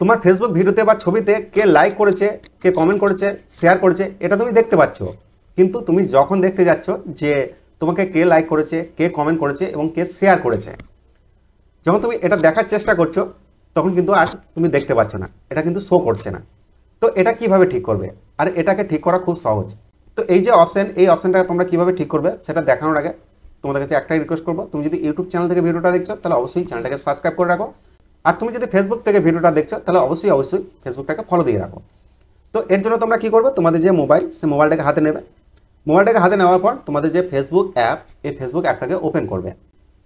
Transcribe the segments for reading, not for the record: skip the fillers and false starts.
তোমার ফেসবুক ভিডিওতে বা ছবিতে কে লাইক করেছে, কে কমেন্ট করেছে, শেয়ার করেছে, এটা তুমি দেখতে পাচ্ছ। কিন্তু তুমি যখন দেখতে যাচ্ছ যে তোমাকে কে লাইক করেছে, কে কমেন্ট করেছে এবং কে শেয়ার করেছে, যখন তুমি এটা দেখার চেষ্টা করছো তখন কিন্তু আর তুমি দেখতে পাচ্ছ না, এটা কিন্তু শো করছে না। তো এটা কিভাবে ঠিক করবে? আর এটাকে ঠিক করা খুব সহজ। তো এই যে অপশন, এই অপশনটাকে তোমরা কিভাবে ঠিক করবে সেটা দেখানোর আগে তোমাদের কাছে একটাই রিকোয়েস্ট করবো, তুমি যদি ইউটিউব চ্যানেল থেকে ভিডিওটা দেখছো তাহলে অবশ্যই চ্যানেলটাকে সাবস্ক্রাইব করে রাখো। আর তুমি যদি ফেসবুক থেকে ভিডিওটা দেখছো তাহলে অবশ্যই ফেসবুকটাকে ফলো দিয়ে রাখো। তো এর জন্য তোমরা কি করবে, তোমাদের যে মোবাইল, সে মোবাইলটাকে হাতে নেবে। মোবাইলটাকে হাতে নেওয়ার পর তোমাদের যে ফেসবুক অ্যাপ, এই ফেসবুক অ্যাপটাকে ওপেন করবে।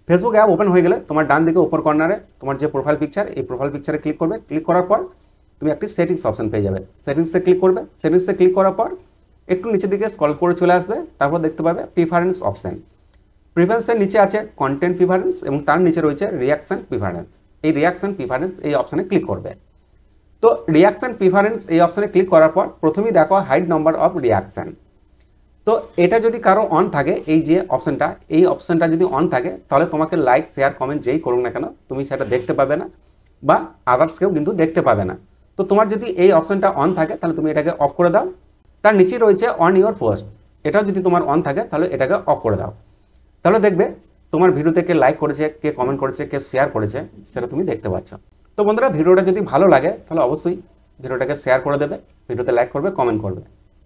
ফেসবুক অ্যাপ ওপেন হয়ে গেলে তোমার ডান দিকে উপর কর্নারে তোমার যে প্রোফাইল পিকচার, এই প্রোফাইল পিকচারে ক্লিক করবে। ক্লিক করার পর তুমি একটি সেটিংস অপশন পেয়ে যাবে। সেটিংসে ক্লিক করবে। সেটিংসে ক্লিক করার পর একটু নিচের দিকে স্ক্রল করে চলে আসবে। তারপর দেখতে পাবে প্রিফারেন্স অপশন। প্রিফারেন্সের নিচে আছে কন্টেন্ট প্রিফারেন্স এবং তার নিচে রয়েছে রিয়াকশন প্রিফারেন্স। এই রিয়াকশন প্রিফারেন্স এই অপশনে ক্লিক করবে। তো রিয়াকশন প্রিফারেন্স এই অপশনে ক্লিক করার পর প্রথমেই দেখো হাইড নাম্বার অফ রিয়াকশন। তো এটা যদি কারো অন থাকে, এই যে অপশনটা, এই অপশনটা যদি অন থাকে তাহলে তোমাকে লাইক শেয়ার কমেন্ট যেই করুক না কেন তুমি সেটা দেখতে পাবে না, বা আদার্স কেউ কিন্তু দেখতে পাবে না। তো তোমার যদি এই অপশনটা অন থাকে তাহলে তুমি এটাকে অফ করে দাও। তার নিচে রয়েছে অন ইউর পোস্ট, এটাও যদি তোমার অন থাকে তাহলে এটাকে অফ করে দাও। তাহলে দেখবে তোমার ভিডিওতে কে লাইক করেছে, কে কমেন্ট করেছে, কে শেয়ার করেছে সেটা তুমি দেখতে পাচ্ছ। তো বন্ধুরা, ভিডিওটা যদি ভালো লাগে তাহলে অবশ্যই ভিডিওটাকে শেয়ার করে দেবে, ভিডিওতে লাইক করবে, কমেন্ট করবে।